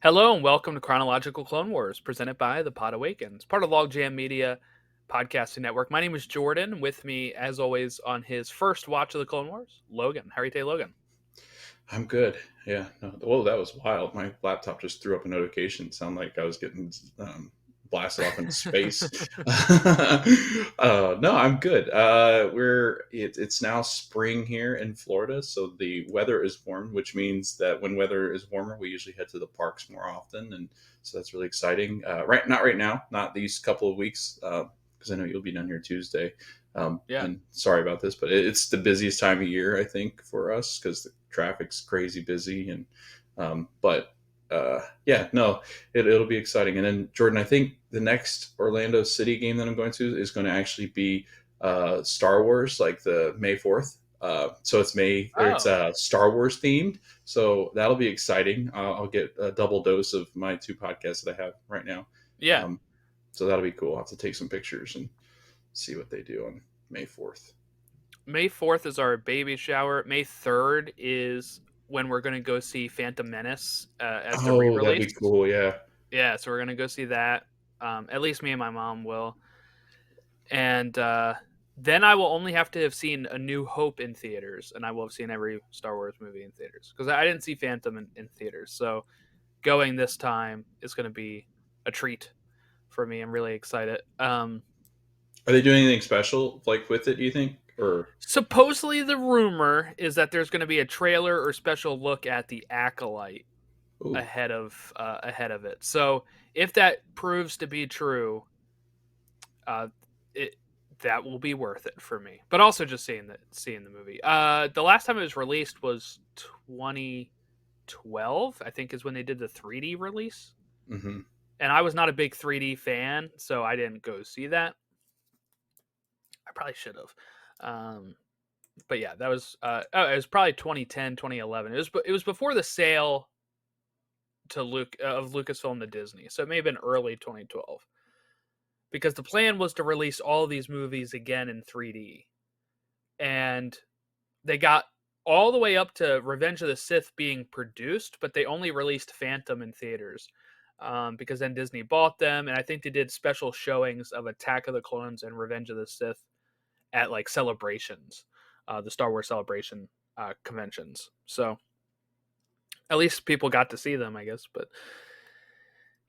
Hello and welcome to Chronological Clone Wars, presented by the Podawakens, part of Logjam Media podcasting network. My name is Jordan. With me, as always, on his first watch of the Clone Wars, Logan. How are you today, Logan? I'm good. Yeah. No, whoa, that was wild. My laptop just threw up a notification. Sound like I was getting blasted off into space. No, I'm good. It's now spring here in Florida, so the weather is warm, which means that when weather is warmer, we usually head to the parks more often, and so that's really exciting. Not right now, not these couple of weeks, because I know you'll be down here Tuesday. Yeah. And sorry about this, but it's the busiest time of year, I think, for us because the traffic's crazy busy. And but yeah, no, it'll be exciting. And then Jordan, I think the next Orlando City game that I'm going to is going to actually be Star Wars, like the May 4th. So it's Oh, Star Wars themed. So that'll be exciting. I'll get a double dose of my two podcasts that I have right now. yeah. Um, so that'll be cool. I'll have to take some pictures and see what they do on May 4th. May 4th is our baby shower. May 3rd is when we're going to go see Phantom Menace as the re Oh, that'd be release. cool. Yeah. Yeah, so we're going to go see that. At least me and my mom will. And then I will only have to have seen A New Hope in theaters, and I will have seen every Star Wars movie in theaters because I didn't see Phantom in theaters. So going this time is going to be a treat for me. I'm really excited. Are they doing anything special like with it? Do you think? Or Supposedly, the rumor is that there's going to be a trailer or special look at the Acolyte ooh, ahead of it. So if that proves to be true, uh, it that will be worth it for me. But also just seeing the movie. The last time it was released was 2012, I think, is when they did the 3D release. hmm, And I was not a big 3D fan, so I didn't go see that. I probably should have. But yeah, that was it was probably 2010, 2011. It was before the sale to Luke of Lucasfilm to Disney, so it may have been early 2012 because the plan was to release all of these movies again in 3D, and they got all the way up to Revenge of the Sith being produced, but they only released Phantom in theaters. Because then Disney bought them, and I think they did special showings of Attack of the Clones and Revenge of the Sith at like celebrations, the Star Wars celebration conventions. So at least people got to see them, I guess. But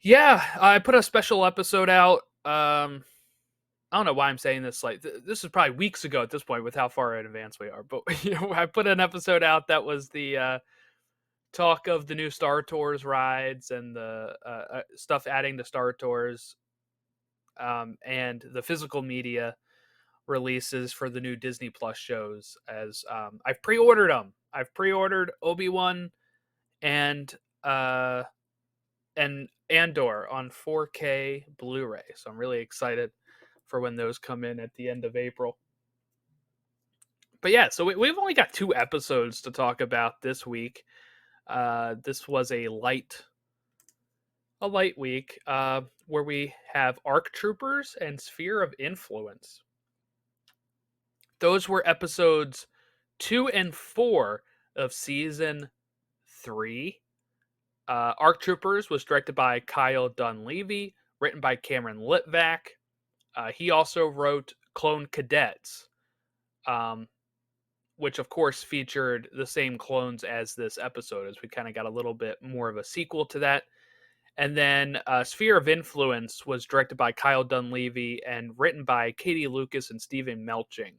yeah, I put a special episode out. I don't know why I'm saying this. Like this is probably weeks ago at this point, with how far in advance we are. But I put an episode out that was the talk of the new Star Tours rides and the stuff adding to Star Tours, and the physical media releases for the new Disney Plus shows. As I've pre-ordered them. I've pre-ordered Obi-Wan and uh, and Andor on 4K Blu-ray. So I'm really excited for when those come in at the end of April. But yeah, so we've only got 2 episodes to talk about this week. This was a light week where we have Arc Troopers and Sphere of Influence. Those were episodes 2 and 4 of season 3. Arc Troopers was directed by Kyle Dunleavy, written by Cameron Litvak. He also wrote Clone Cadets, um, which of course featured the same clones as this episode, as we kind of got a little bit more of a sequel to that. And then Sphere of Influence was directed by Kyle Dunleavy and written by Katie Lucas and Stephen Melching.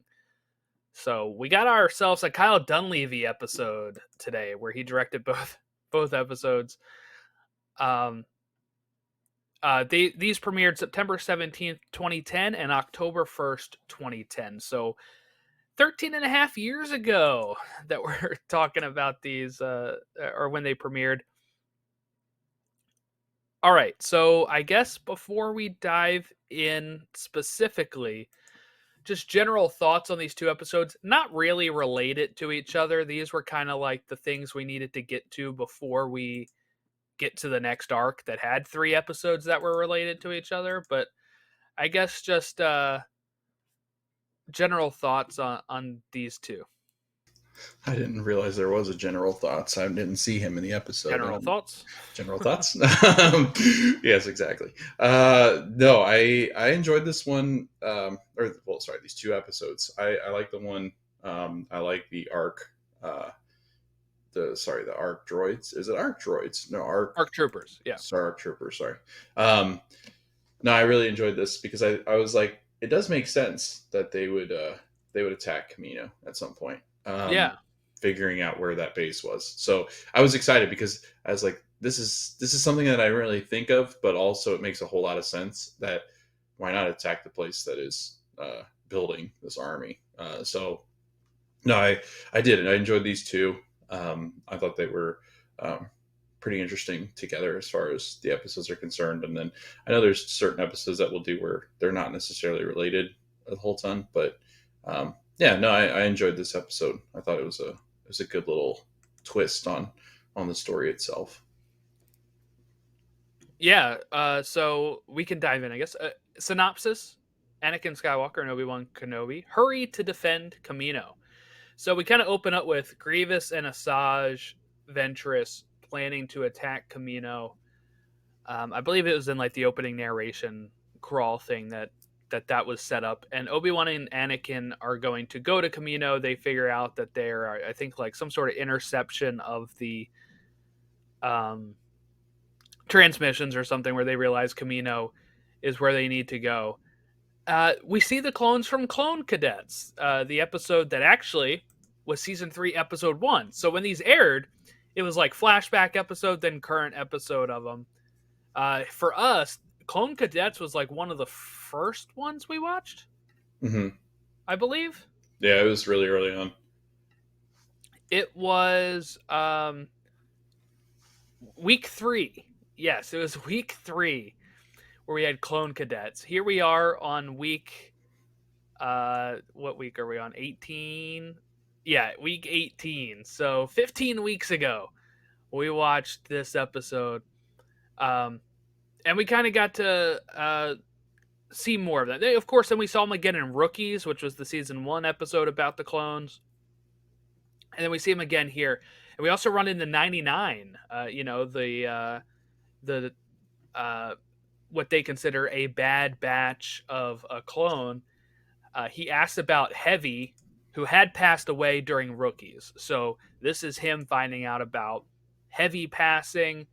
So we got ourselves a Kyle Dunleavy episode today, where he directed both episodes. Um, these premiered September 17th, 2010, and October 1st, 2010. So 13 and a half years ago that we're talking about these, or when they premiered. All right, so I guess before we dive in specifically, just general thoughts on these 2 episodes, not really related to each other. These were kind of like the things we needed to get to before we get to the next arc that had 3 episodes that were related to each other. But I guess just general thoughts on these two. I didn't realize there was a general thoughts. I didn't see him in the episode. I General didn't. thoughts? General thoughts? Yes, exactly. No, I enjoyed this one. Or well, sorry, these two episodes. I like the one. I like the arc. The arc droids. Is it arc droids? No, arc. Arc Troopers, yeah. Sorry, arc troopers. Sorry. Um, no, I really enjoyed this because I was like, it does make sense that they would attack Camino at some point. Yeah. Figuring out where that base was. So I was excited because I was like, this is something that I really think of, but also it makes a whole lot of sense that why not attack the place that is building this army. So no, I did, and I enjoyed these two. I thought they were um, pretty interesting together as far as the episodes are concerned. And then I know there's certain episodes that we'll do where they're not necessarily related a whole ton, but yeah, no, I enjoyed this episode. I thought it was a good little twist on the story itself. Yeah, so we can dive in, I guess. Synopsis: Anakin Skywalker and Obi-Wan Kenobi hurry to defend Camino. So we kind of open up with Grievous and Asajj Ventress planning to attack Camino. I believe it was in like the opening narration crawl thing that was set up. And Obi-Wan and Anakin are going to go to Camino. They figure out that there are, I think, like some sort of interception of the um, transmissions or something where they realize Camino is where they need to go. We see the clones from Clone Cadets, the episode that actually was season 3, episode 1. So when these aired, it was like flashback episode, then current episode of them. For us, Clone Cadets was like one of the first ones we watched, Mm-hmm. I believe. Yeah, it was really early on. It was week 3. Yes, it was week 3 where we had Clone Cadets. Here we are on week what week are we on? 18. Yeah, week 18. So 15 weeks ago we watched this episode. And we kind of got to see more of that. Of course, then we saw them again in Rookies, which was the season 1 episode about the clones. And then we see them again here. And we also run into 99, the what they consider a bad batch of a clone. He asked about Heavy, who had passed away during Rookies. So this is him finding out about Heavy passing.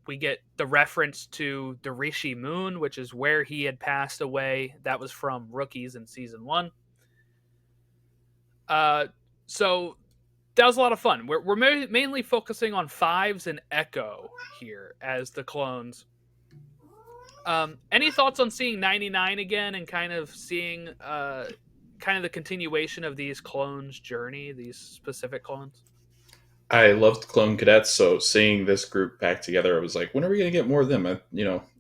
We get the reference to the Rishi Moon, which is where he had passed away. That was from Rookies in season 1. So that was a lot of fun. We're mainly focusing on Fives and Echo here as the clones. Any thoughts on seeing 99 again and kind of seeing kind of the continuation of these clones' journey, these specific clones? I loved Clone Cadets, so seeing this group back together, I was like, when are we going to get more of them?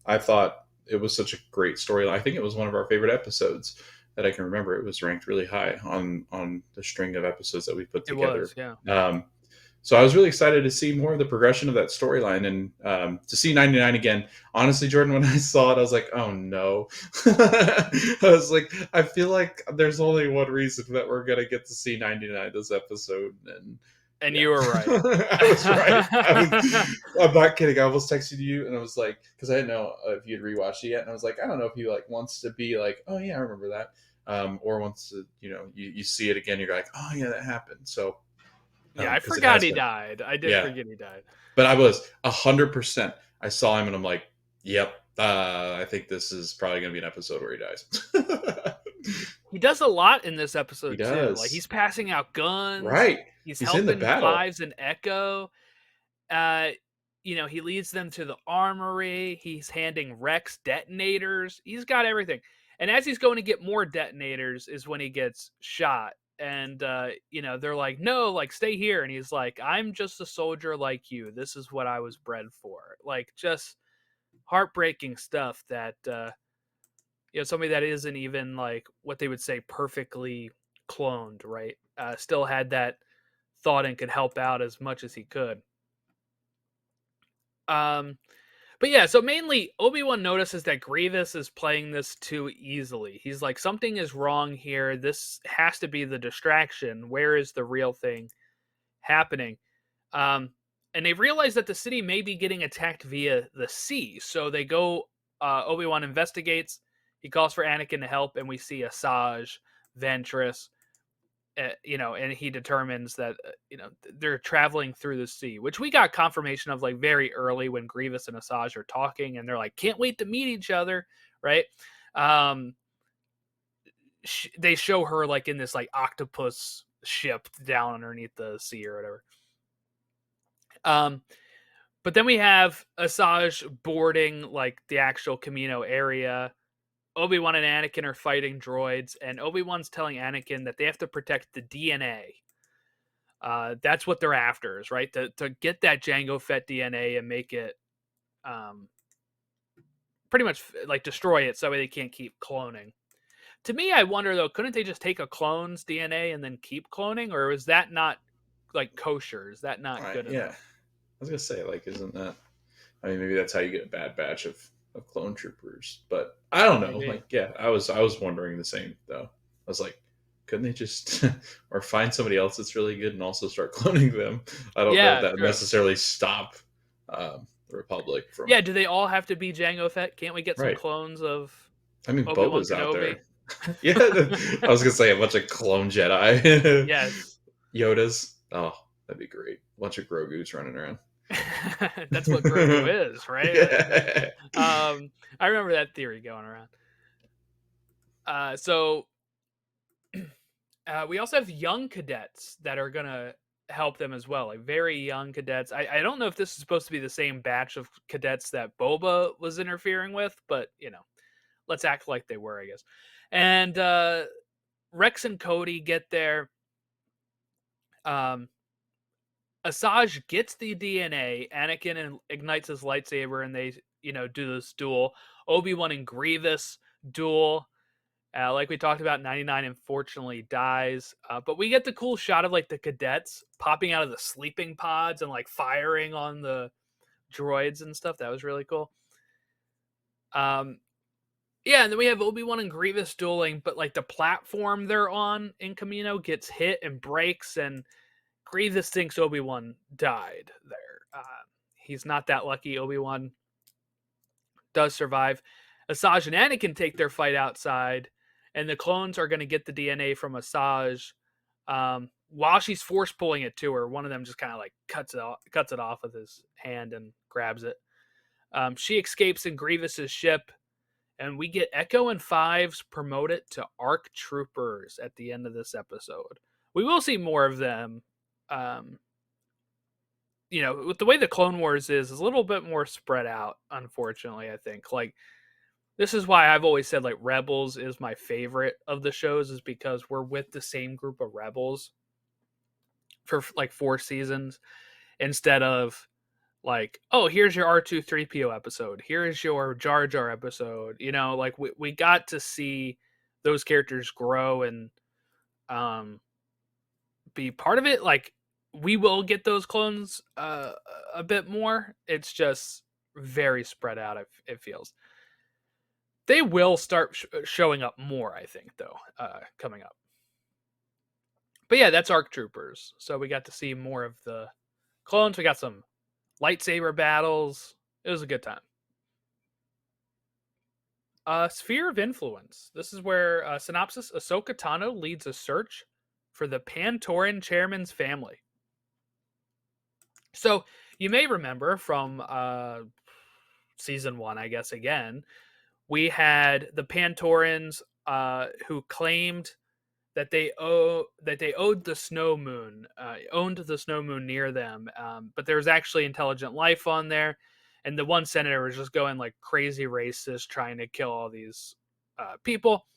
I thought it was such a great storyline. I think it was one of our favorite episodes that I can remember. It was ranked really high on the string of episodes that we put It together. was, yeah. So I was really excited to see more of the progression of that storyline and to see 99 again. Honestly, Jordan, when I saw it, I was like, oh no. I was like, I feel like there's only one reason that we're going to get to see 99 this episode. And Yeah. you were right. I was right. I'm not kidding. I almost texted you and I was like, because I didn't know if you'd rewatched it yet, and I was like, I don't know if he like wants to be like, oh yeah, I remember that, or wants to, you see it again, you're like, oh yeah, that happened. So yeah, I 'cause it forgot has he been. died. I did Yeah, forget he died. but I was 100%. I saw him and I'm like, yep. I think this is probably going to be an episode where he dies. He does a lot in this He episode too. Like does. he's passing out guns. Right. He's He's in the helping battle. Fives and Echo. Uh, he leads them to the armory. He's handing Rex detonators. He's got everything. And as he's going to get more detonators is when he gets shot. And they're like, no, like stay here. And he's like, I'm just a soldier like you. This is what I was bred for. Like just heartbreaking stuff that somebody that isn't even like what they would say perfectly cloned, right? Still had that thought and could help out as much as he could. Um, But yeah, so mainly Obi-Wan notices that Grievous is playing this too easily. He's like, something is wrong here. This has to be the distraction. Where is the real thing happening? Um, and they realize that the city may be getting attacked via the sea. So they go, Obi-Wan investigates. He calls for Anakin to help, and we see Asajj, Ventress, and he determines that they're traveling through the sea, which we got confirmation of like very early when Grievous and Asajj are talking, and they're like, "Can't wait to meet each other," right? Um, they show her like in this like octopus ship down underneath the sea or whatever. Um, but then we have Asajj boarding like the actual Camino area. Obi-Wan and Anakin are fighting droids, and Obi-Wan's telling Anakin that they have to protect the DNA. That's what they're after, is right to get that Jango Fett DNA and make it pretty much like destroy it so they can't keep cloning. To me, I wonder though, couldn't they just take a clone's DNA and then keep cloning, or is that not like kosher? Is that not good Yeah, enough? I was gonna say, like, isn't that? I mean, maybe that's how you get a bad batch of clone troopers. But I don't know. Maybe. Like, yeah, I was wondering the same though. I was like, couldn't they just or find somebody else that's really good and also start cloning them? I don't know if Yeah, that would true. necessarily stop the Republic from Yeah, do they all have to be Jango Fett? Can't we get some right. clones of I mean, Obi-Wan Boba's out Kenobi? there. Yeah, I was gonna say a bunch of clone Jedi, Yes. Yodas. Oh, that'd be great. A bunch of Grogu's running around. That's what Grogu is, right? Yeah. I remember that theory going around. So we also have young cadets that are gonna help them as well, like very young cadets. I don't know if this is supposed to be the same batch of cadets that Boba was interfering with, but let's act like they were, I guess. And Rex and Cody get there. Um, Asajj gets the DNA. Anakin ignites his lightsaber, and they do this duel. Obi-Wan and Grievous duel. Like we talked about, 99 unfortunately dies. But we get the cool shot of like the cadets popping out of the sleeping pods and like firing on the droids and stuff. That was really cool. Um, yeah, and then we have Obi-Wan and Grievous dueling, but like the platform they're on in Camino gets hit and breaks, and Grievous thinks Obi-Wan died there. He's not that lucky. Obi-Wan does survive. Asajj and Anakin take their fight outside, and the clones are going to get the DNA from Asajj. While she's force pulling it to her, one of them just kind of like cuts it off with his hand and grabs it. She escapes in Grievous's ship, and we get Echo and Fives promoted to ARC troopers at the end of this episode. We will see more of them. Um, with the way the Clone Wars is a little bit more spread out, unfortunately, I think. Like, this is why I've always said like Rebels is my favorite of the shows, is because we're with the same group of rebels for like 4 seasons instead of like, oh, here's your R2-3PO episode, here's your Jar Jar episode. Like we got to see those characters grow and be part of it. Like, we will get those clones a bit more. It's just very spread out. It feels they will start showing up more, I think, though, coming up. But yeah, that's ARC Troopers. So we got to see more of the clones. We got some lightsaber battles. It was a good time. Sphere of Influence. This is where synopsis: Ahsoka Tano leads a search for the Pantoran chairman's family. So you may remember from season 1, I guess, again, we had the Pantorans who claimed that they owed the snow moon, owned the snow moon near them, but there was actually intelligent life on there, and the one senator was just going like crazy racist, trying to kill all these people,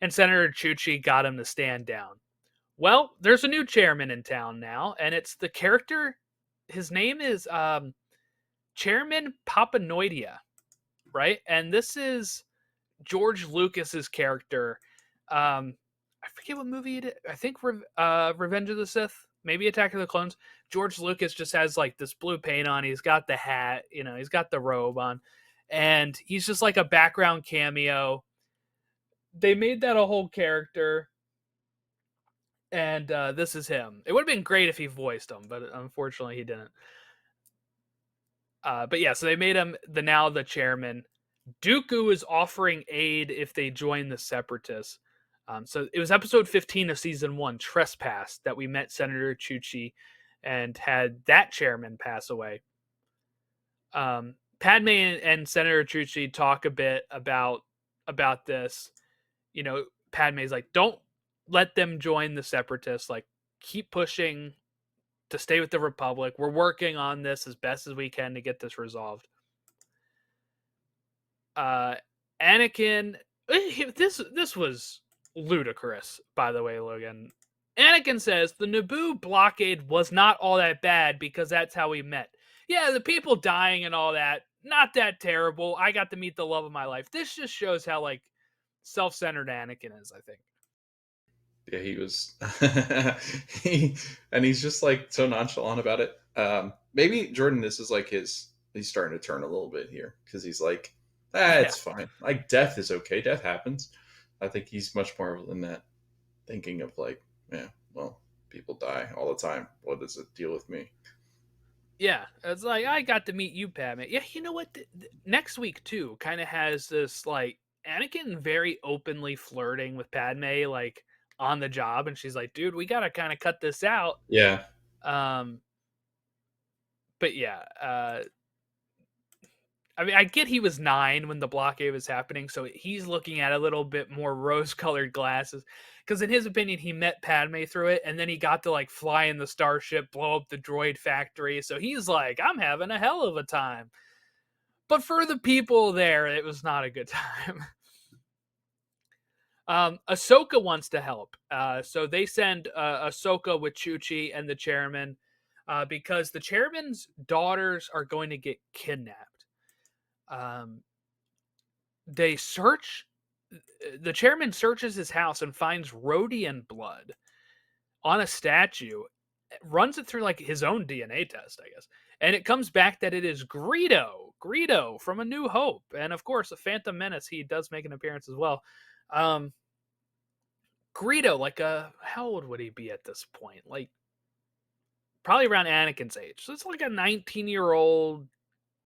and Senator Chuchi got him to stand down. Well, there's a new chairman in town now, and it's the character. His name is Chairman Papanoidia, right? And this is George Lucas's character. I forget what movie it is. I think Revenge of the Sith, maybe Attack of the Clones. George Lucas just has like this blue paint on. He's got the hat, he's got the robe on, and he's just like a background cameo. They made that a whole character, and this is him. It would have been great if he voiced him, but unfortunately he didn't. But yeah, so they made him the chairman. Dooku is offering aid if they join the Separatists. So it was episode 15 of season 1, Trespass, that we met Senator Chuchi and had that chairman pass away. Padme and Senator Chuchi talk a bit about this. Padme's like, don't let them join the Separatists. Like, keep pushing to stay with the Republic. We're working on this as best as we can to get this resolved. Anakin, this was ludicrous, by the way, Logan. Anakin says the Naboo blockade was not all that bad because that's how we met. Yeah, the people dying and all that, not that terrible. I got to meet the love of my life. This just shows how like self-centered Anakin is, I think. Yeah, he was, and he's just like so nonchalant about it. Maybe Jordan, this is like he's starting to turn a little bit here because he's like, it's fine. Like death is okay. Death happens. I think he's much more than that, thinking of like, yeah, well, people die all the time. What does it deal with me? Yeah, it's like, I got to meet you, Padme. Yeah, you know what? Next week too kind of has this like Anakin very openly flirting with Padme, like on the job, and she's like, dude, we gotta kind of cut this out. Yeah. But yeah, I mean, I get he was 9 when the blockade was happening, so he's looking at a little bit more rose-colored glasses. Because in his opinion, he met Padme through it, and then he got to like fly in the starship, blow up the droid factory. So he's like, I'm having a hell of a time. But for the people there, it was not a good time. Ahsoka wants to help. So they send Ahsoka with Chuchi and the chairman because the chairman's daughters are going to get kidnapped. They search. The chairman searches his house and finds Rhodian blood on a statue, runs it through like his own DNA test, I guess, and it comes back that it is Greedo from A New Hope, and of course, a Phantom Menace. He does make an appearance as well. Greedo, like how old would he be at this point? Like probably around Anakin's age. So it's like a 19-year-old,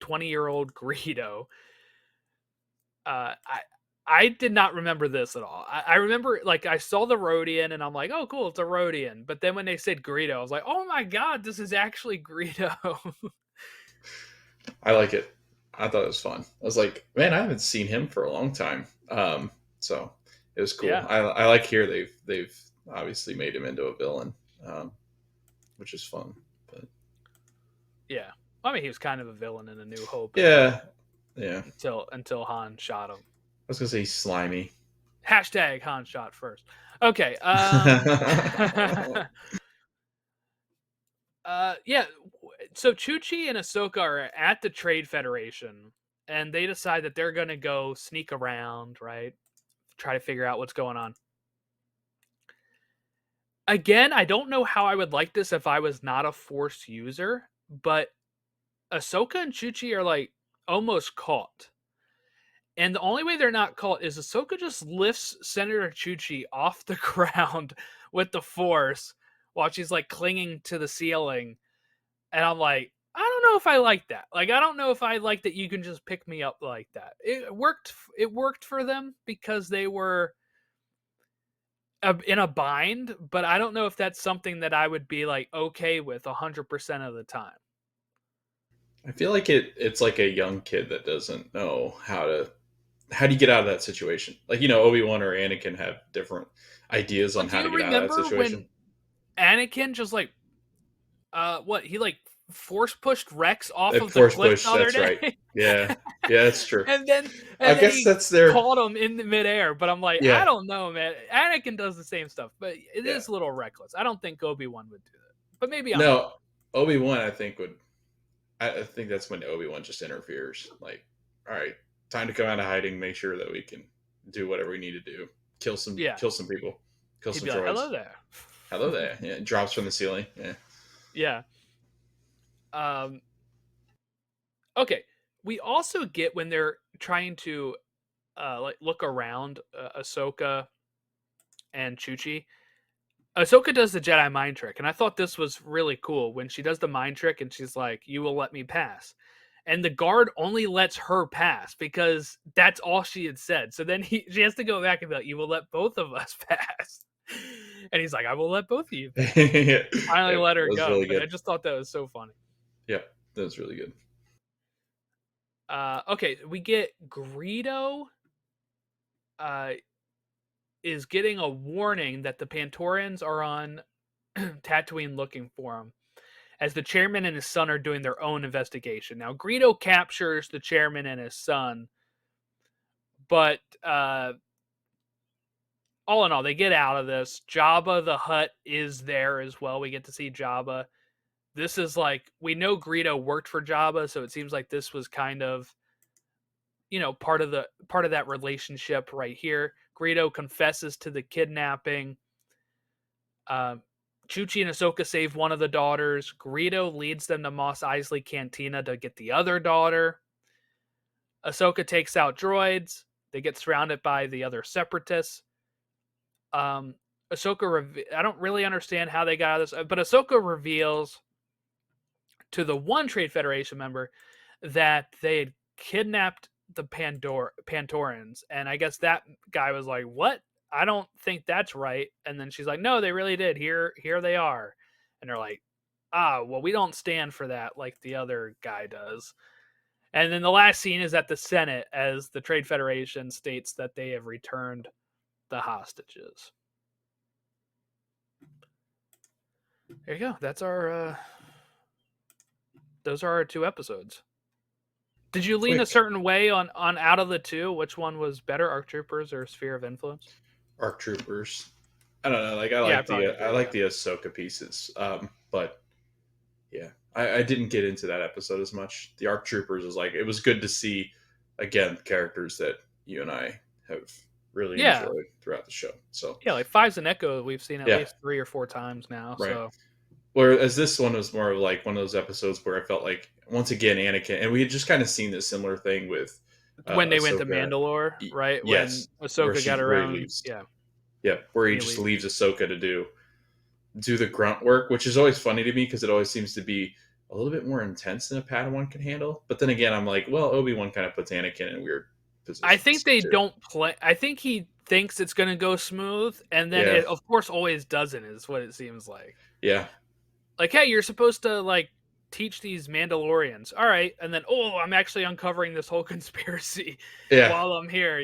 20-year-old Greedo. I did not remember this at all. I remember like I saw the Rhodian and I'm like, oh cool, it's a Rhodian. But then when they said Greedo, I was like, oh my god, this is actually Greedo. I like it. I thought it was fun. I was like, man, I haven't seen him for a long time. So it was cool. Yeah. I like here they've obviously made him into a villain, which is fun. But yeah, I mean he was kind of a villain in A New Hope. Yeah. Until Han shot him. I was gonna say slimy. Hashtag Han shot first. Okay. Yeah. So Chuchi and Ahsoka are at the Trade Federation, and they decide that they're gonna go sneak around, right? Try to figure out what's going on. Again, I don't know how I would like this if I was not a Force user, but Ahsoka and Chuchi are like almost caught. And the only way they're not caught is Ahsoka just lifts Senator Chuchi off the ground with the Force while she's like clinging to the ceiling. And I'm like, I don't know if I like that. Like, I don't know if I like that you can just pick me up like that. It worked for them because they were in a bind, but I don't know if that's something that I would be like okay with 100% of the time. I feel like it's like a young kid that doesn't know how do you get out of that situation? Like, Obi-Wan or Anakin have different ideas on how to get out of that situation. When Anakin just like he like force pushed Rex off of the force cliff push, the other that's day. Right. Yeah, that's true. and then I guess that's their caught him in the midair, but I'm like, Yeah. I don't know, man. Anakin does the same stuff, but it is a little reckless. I don't think Obi-Wan would do that, but maybe Obi-Wan I think would. I think that's when Obi-Wan just interferes. Like, all right, time to come out of hiding. Make sure that we can do whatever we need to do. Kill some people. Kill He'd some be droids. like, hello there. Hello there. Yeah, it drops from the ceiling. Yeah. Yeah. Um, okay, we also get when they're trying to like look around Ahsoka and Chuchi. Ahsoka does the Jedi mind trick, and I thought this was really cool when she does the mind trick and she's like, "You will let me pass," and the guard only lets her pass because that's all she had said. So then she has to go back and be like, "You will let both of us pass," and he's like, "I will let both of you pass." Yeah, Finally, that let her was go, really but I good. just thought that was so funny. Yeah, that was really good. Okay, we get Greedo. Uh, is getting a warning that the Pantorians are on Tatooine looking for him, as the chairman and his son are doing their own investigation. Now, Greedo captures the chairman and his son, but all in all, they get out of this. Jabba the Hutt is there as well. We get to see Jabba. This is like, we know Greedo worked for Jabba, so it seems like this was kind of, part of that relationship right here. Greedo confesses to the kidnapping. Uh, Chuchi and Ahsoka save one of the daughters. Greedo leads them to Mos Eisley Cantina to get the other daughter. Ahsoka takes out droids. They get surrounded by the other separatists. Um, I don't really understand how they got out of this, but Ahsoka reveals to the one Trade Federation member that they had kidnapped the Pantorans, and I guess that guy was like, "What? I don't think that's right." And then she's like, "No, they really did. Here they are." And they're like, "Ah, well, we don't stand for that like the other guy does." And then the last scene is at the Senate as the Trade Federation states that they have returned the hostages. There you go. That's our those are our two episodes. Did you lean a Quick certain way on out of the two? Which one was better, Arc Troopers or Sphere of Influence? Arc Troopers. I don't know. Like Yeah, I probably I agree. like Yeah, the Ahsoka pieces. But yeah, I didn't get into that episode as much. The Arc Troopers was like, it was good to see again characters that you and I have really yeah, enjoyed throughout the show. So yeah. Like Fives and Echo, we've seen at yeah, least 3 or 4 times now. right. So Whereas this one was more of like one of those episodes where I felt like once again Anakin, and we had just kind of seen this similar thing with when they went to Ahsoka. Mandalore, right? When Yes, where Ahsoka got she her where he own, leaves. yeah, Yeah, where he when he just leaves. leaves Ahsoka to do the grunt work, which is always funny to me because it always seems to be a little bit more intense than a Padawan can handle. But then again, I'm like, well, Obi-Wan kind of puts Anakin in weird I think positions they too. don't play. I think he thinks it's going to go smooth, and then Yeah, it, of course, always doesn't. Is what it seems like. yeah, Like, hey, you're supposed to like teach these Mandalorians. All right, and then I'm actually uncovering this whole conspiracy yeah. while I'm here.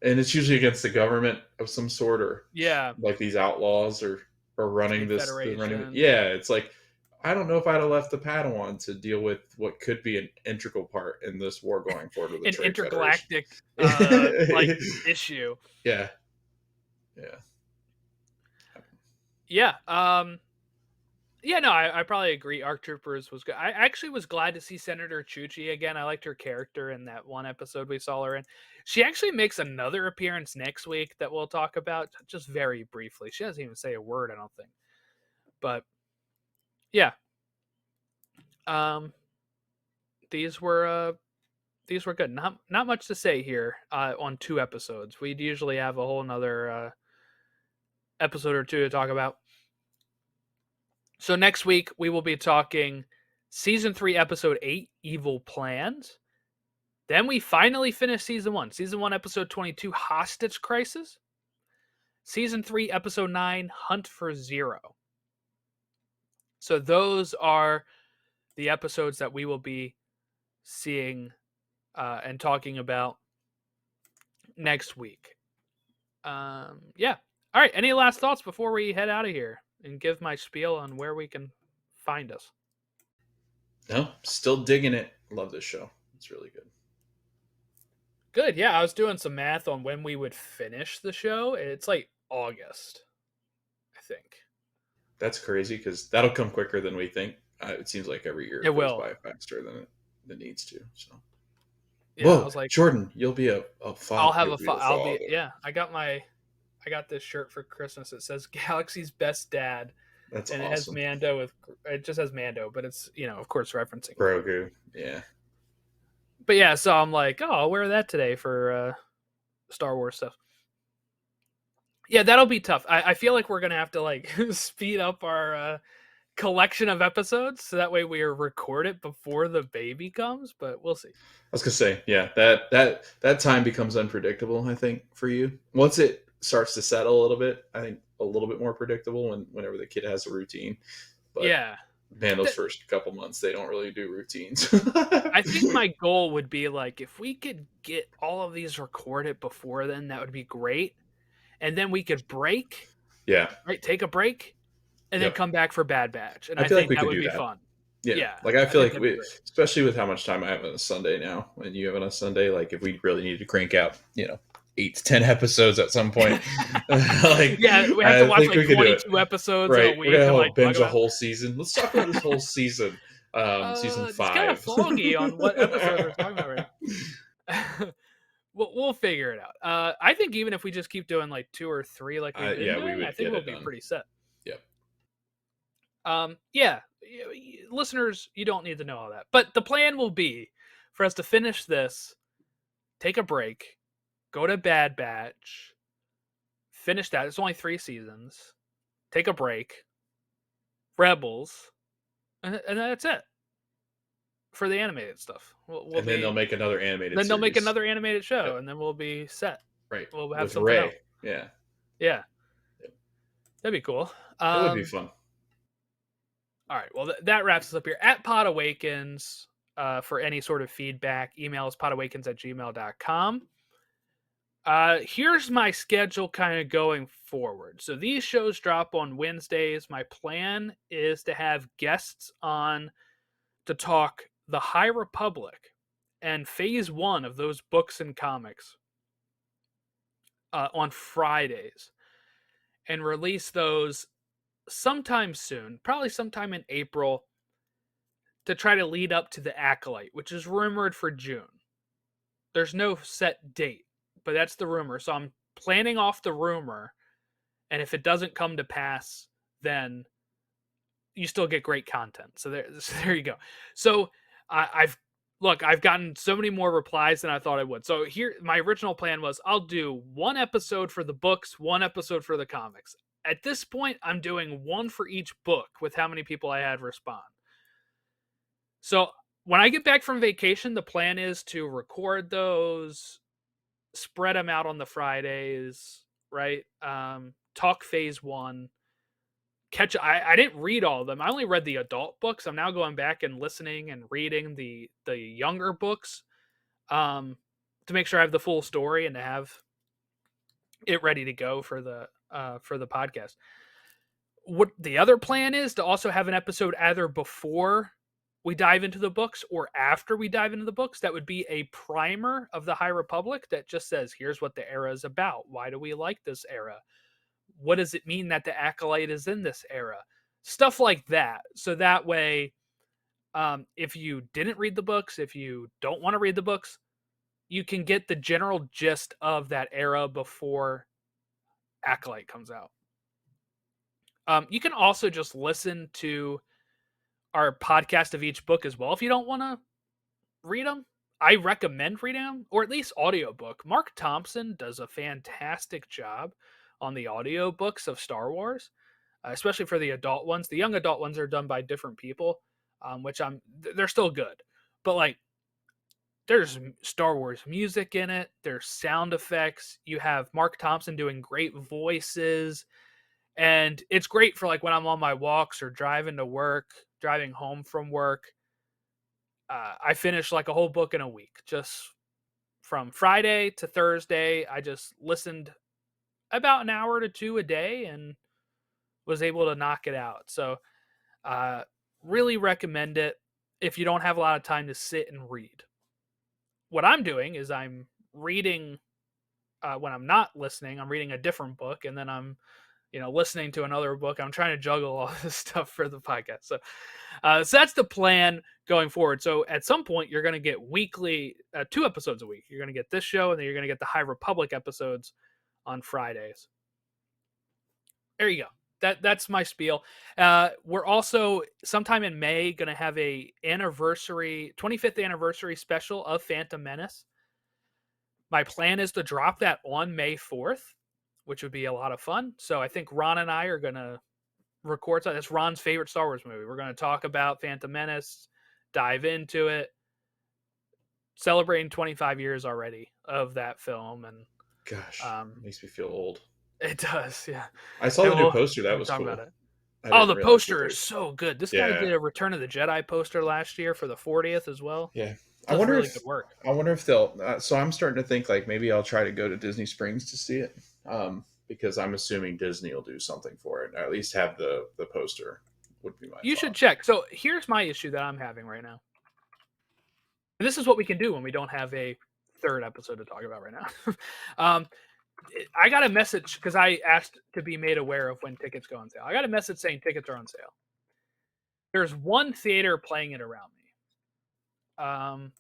And it's usually against the government of some sort, or Yeah, like these outlaws or running Trade this the running. Federation. Yeah, it's like I don't know if I'd have left the Padawan to deal with what could be an integral part in this war going forward with the An Trade Federation. intergalactic like issue. Yeah, yeah. Yeah. Yeah, no, I probably agree. Arc Troopers was good. I actually was glad to see Senator Chuchi again. I liked her character in that one episode we saw her in. She actually makes another appearance next week that we'll talk about just very briefly. She doesn't even say a word, I don't think. But yeah, um, these were these were good. Not much to say here on 2 episodes. We'd usually have a whole another episode or two to talk about. So next week we will be talking season 3, episode 8, Evil Plans. Then we finally finish season 1. Season 1, episode 22, Hostage Crisis. Season 3, episode 9, Hunt for Ziro. So those are the episodes that we will be seeing and talking about next week. Yeah. All right. Any last thoughts before we head out of here and give my spiel on where we can find us? No, still digging it. Love this show. It's really good. Good. Yeah, I was doing some math on when we would finish the show. It's like August, I think. That's crazy because that'll come quicker than we think. It seems like every year It it goes will. by faster than it needs to. So, Yeah, I whoa, was like, Jordan, you'll be a I'll father. have You'll a. be a I'll be. father. Yeah, I got this shirt for Christmas. It says "Galaxy's Best Dad." That's and it has awesome. Mando with it just has Mando, but it's of course referencing Grogu. Grogu. Yeah. But yeah, so I'm like, oh, I'll wear that today for Star Wars stuff. Yeah, that'll be tough. I feel like we're gonna have to like speed up our collection of episodes so that way we record it before the baby comes. But we'll see. I was gonna say, yeah, that time becomes unpredictable. I think for you, once it starts to settle a little bit, I think a little bit more predictable whenever the kid has a routine. But Yeah, man, those Th- first couple months, they don't really do routines. I think my goal would be like if we could get all of these recorded before then, that would be great. And then we could break, Yeah. right? Take a break, and then Yep. come back for Bad Batch. And I I feel like think we that could would do be that. fun. Yeah. Yeah, Like I I feel think like that'd be we, great. especially with how much time I have on a Sunday now, and you have on a Sunday, like if we really need to crank out, 8 to 10 episodes at some point, like Yeah, we have to I watch think like we could do it. 22 episodes in a Right. We're week gonna and have a like talk binge a about. whole season. Let's talk about this whole season. Season It's kind of 5. foggy on what episodes we're talking about right now. We'll figure it out. I think even if we just keep doing like 2 or 3 like we've been Yeah, we doing, I would think get we'll it be done. pretty set. Yep. Yeah, listeners, you don't need to know all that. But the plan will be for us to finish this, take a break, go to Bad Batch, finish that. It's only 3 seasons. Take a break, Rebels, and that's it for the animated stuff. We'll And then they'll be make another animated then they'll make series. another animated show, Yep. and then we'll be set. Right. We'll have With something Ray. else. Yeah. Yeah, Yep. that'd be cool. It would be fun. All right. Well, that wraps us up here at Podawakens. For any sort of feedback, email us podawakens@gmail.com. Here's my schedule kind of going forward. So these shows drop on Wednesdays. My plan is to have guests on to talk The High Republic and Phase 1 of those books and comics on Fridays and release those sometime soon, probably sometime in April, to try to lead up to the Acolyte, which is rumored for June. There's no set date, but that's the rumor. So I'm planning off the rumor, and if it doesn't come to pass, then you still get great content. So there you go. So I've gotten so many more replies than I thought I would. So here, my original plan was I'll do 1 episode for the books, 1 episode for the comics. At this point, I'm doing 1 for each book with how many people I had respond. So when I get back from vacation, the plan is to record those, spread them out on the Fridays, right? Talk Phase 1. I didn't read all of them. I only read the adult books. I'm now going back and listening and reading the younger books to make sure I have the full story and to have it ready to go for the podcast. What the other plan is to also have an episode either before we dive into the books or after we dive into the books. That would be a primer of the High Republic that just says, here's what the era is about. Why do we like this era? What does it mean that the Acolyte is in this era? Stuff like that. So that way, if you didn't read the books, if you don't want to read the books, you can get the general gist of that era before Acolyte comes out. You can also just listen to our podcast of each book as well if you don't want to read them. I recommend reading them, or at least audiobook. Mark Thompson does a fantastic job on the audiobooks of Star Wars, especially for the adult ones. The young adult ones are done by different people, which they're still good. But like, there's Star Wars music in it. There's sound effects. You have Mark Thompson doing great voices. And it's great for like when I'm on my walks or driving to work, driving home from work. I finished like a whole book in a week, just from Friday to Thursday. I just listened about an hour to 2 a day and was able to knock it out. So, really recommend it if you don't have a lot of time to sit and read. What I'm doing is I'm reading when I'm not listening. I'm reading a different book, and then I'm listening to another book. I'm trying to juggle all this stuff for the podcast. So that's the plan going forward. So at some point, you're going to get weekly, 2 episodes a week. You're going to get this show, and then you're going to get the High Republic episodes on Fridays. There you go. That's my spiel. We're also sometime in May going to have a 25th anniversary special of Phantom Menace. My plan is to drop that on May 4th, which would be a lot of fun. So I think Ron and I are going to record. That's Ron's favorite Star Wars movie. We're going to talk about Phantom Menace, dive into it, celebrating 25 years already of that film, and Gosh, um, makes me feel old. it does, yeah. I saw And the new poster. That we'll was talk about cool. it. I Oh, didn't the realize what poster is they're. so good. This guy Yeah, did a Return of the Jedi poster last year for the 40th as well. yeah. I Does wonder really if good work. I wonder if they'll. So I'm starting to think like maybe I'll try to go to Disney Springs to see it, because I'm assuming Disney will do something for it, or at least have the poster. Would be my You should thought. check. So here's my issue that I'm having right now. And this is what we can do when we don't have a third episode to talk about right now. um, I got a message because I asked to be made aware of when tickets go on sale. I got a message saying tickets are on sale. There's one theater playing it around me. And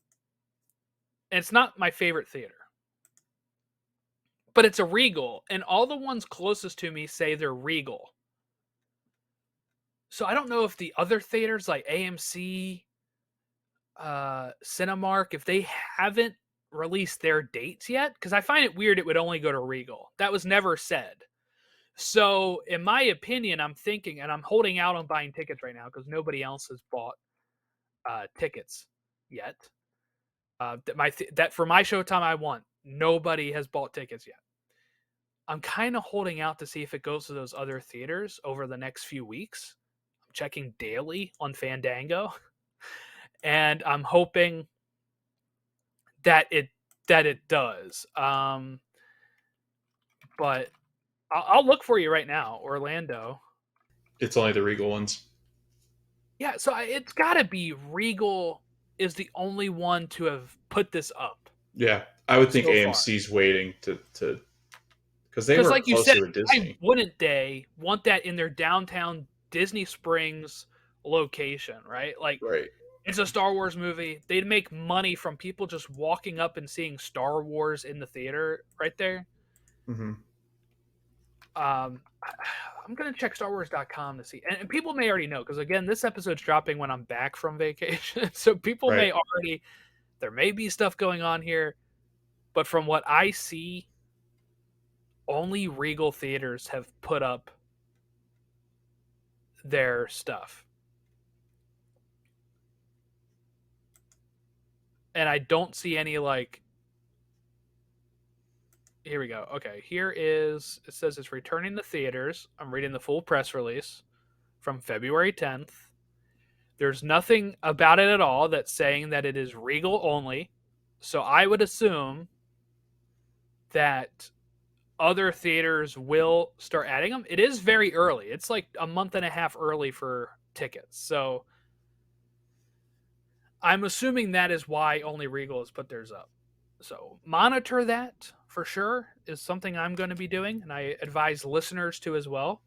it's not my favorite theater, but it's a Regal, and all the ones closest to me say they're Regal. So I don't know if the other theaters like AMC, Cinemark, if they haven't released their dates yet, because I find it weird it would only go to Regal. That was never said. So, in my opinion, I'm thinking, and I'm holding out on buying tickets right now because nobody else has bought tickets yet. That for my showtime I want, nobody has bought tickets yet. I'm kind of holding out to see if it goes to those other theaters over the next few weeks. I'm checking daily on Fandango, and I'm hoping that it does. But I'll look for you right now, Orlando. It's only the Regal ones. Yeah, so it's got to be Regal is the only one to have put this up Yeah, I would think so far. AMC's waiting to because they Because, work like you said, closely with why Disney. wouldn't they want that in their downtown Disney Springs location, right? Like, Right. it's a Star Wars movie. They'd make money from people just walking up and seeing Star Wars in the theater right there. Mm-hmm. I'm gonna check StarWars.com to see, and people may already know because again, this episode's dropping when I'm back from vacation, so people Right. may already there may be stuff going on here, but from what I see, only Regal theaters have put up their stuff, and I don't see any like. Here we go. Okay, here is it says it's returning to theaters. I'm reading the full press release from February 10th. There's nothing about it at all that's saying that it is Regal only. So I would assume that other theaters will start adding them. It is very early. It's like a month and a half early for tickets. So I'm assuming that is why only Regal has put theirs up. So monitor that for sure is something I'm going to be doing, and I advise listeners to as well.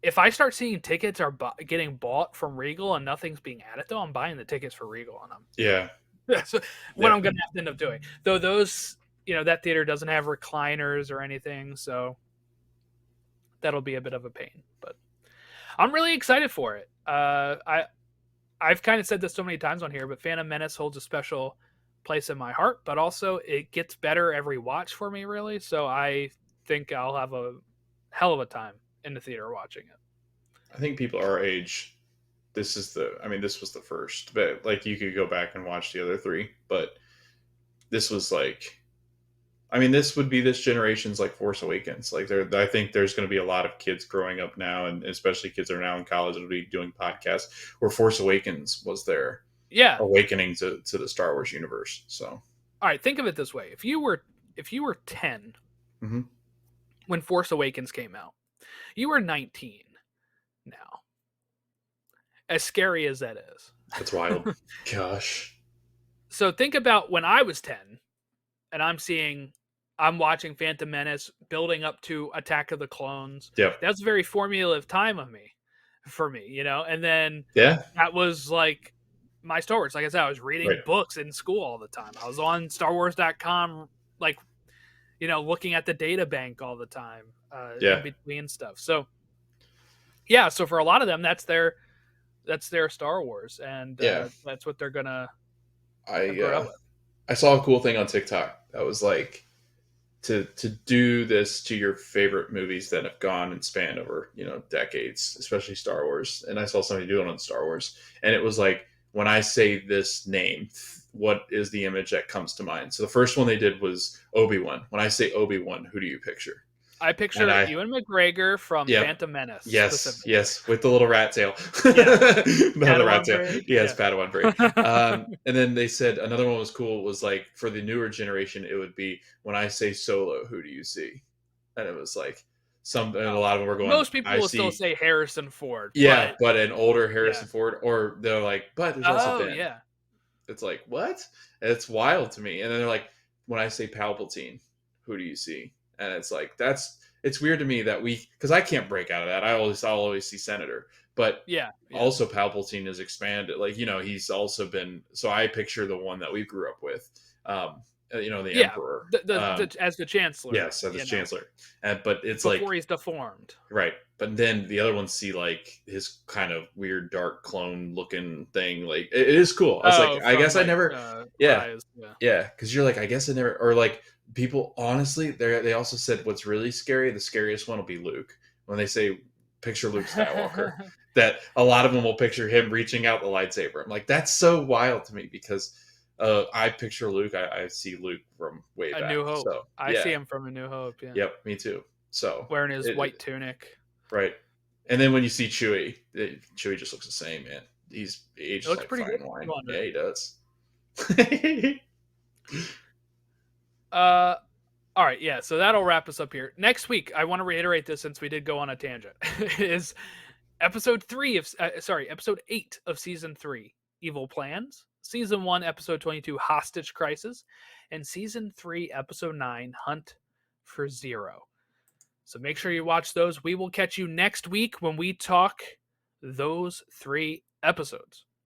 If I start seeing tickets are getting bought from Regal and nothing's being added, though, I'm buying the tickets for Regal, and Yeah. that's what Yeah. I'm going to have to end up doing. Though those, that theater doesn't have recliners or anything, so that'll be a bit of a pain. But I'm really excited for it. I've kind of said this so many times on here, but Phantom Menace holds a special place in my heart. But also, it gets better every watch for me, really. So I think I'll have a hell of a time in the theater watching it. I think people our age, this was the first, but like you could go back and watch the other three, but this was like, this would be this generation's like Force Awakens. Like I think there's going to be a lot of kids growing up now, and especially kids that are now in college that'll be doing podcasts where Force Awakens was their awakening to the Star Wars universe. So, all right, think of it this way: if you were 10 mm-hmm. when Force Awakens came out, you were 19 now. As scary as that is, that's wild. Gosh. So think about when I was 10, and I'm watching Phantom Menace building up to Attack of the Clones. Yeah. That's a very formative time for me, and then yeah, that was like my Star Wars. Like I said, I was reading books in school all the time. I was on StarWars.com, like looking at the data bank all the time in Yeah. between stuff. So yeah, so for a lot of them, that's their Star Wars, and Yeah. that's what they're gonna have I grown up with. I saw a cool thing on TikTok that was like to do this to your favorite movies that have gone and spanned over decades, especially Star Wars. And I saw somebody do it on Star Wars, and it was like, when I say this name, what is the image that comes to mind? So the first one they did was Obi-Wan. When I say Obi-Wan, who do you picture? I And picture I Ewan McGregor from Yep. Phantom Menace Yes, specifically. yes, with the little rat tail. Yeah, No, the rat Padawan tail. braid. Yes, Yeah. Padawan braid. And then they said another one was cool. Was like, for the newer generation, it would be, when I say Solo, who do you see? And it was like and a lot of them were going, Most people I will still see. say Harrison Ford, Yeah, but but an older yeah. Harrison Ford, or they're like, but there's also Oh Ben. yeah. It's like, what? It's wild to me. And then they're like, when I say Palpatine, who do you see? And it's like, it's weird to me that because I can't break out of that. I'll always see Senator, but Yeah. Yeah. also Palpatine is expanded. Like, he's also been, so I picture the one that we grew up with, the Yeah. Emperor. As the Chancellor. Yes, as the Chancellor. But it's Before like, he's deformed. right. But then the other ones see like his kind of weird dark clone looking thing. Like, it is cool. I was like, Oh, I from guess I like never. Yeah, Rise. Yeah. yeah. Because you're like, I guess I never. Or like, people honestly, they also said what's really scary. The scariest one will be Luke, when they say picture Luke Skywalker. That a lot of them will picture him reaching out the lightsaber. I'm like, that's so wild to me, because I picture Luke. I see Luke from way A back. New Hope. So I yeah, see him from A New Hope. Yeah. yep, me too. So Wearing his white tunic. right. And then when you see Chewie, Chewie just looks the same, man. He's It aged looks like pretty good. fine wine. Wonder. Yeah, he does. All right, yeah, so that'll wrap us up here. Next week, I want to reiterate this since we did go on a tangent, is episode 8 of season 3, Evil Plans, season 1, episode 22, Hostage Crisis, and season 3, episode 9, Hunt for Ziro. So make sure you watch those. We will catch you next week when we talk those 3 episodes.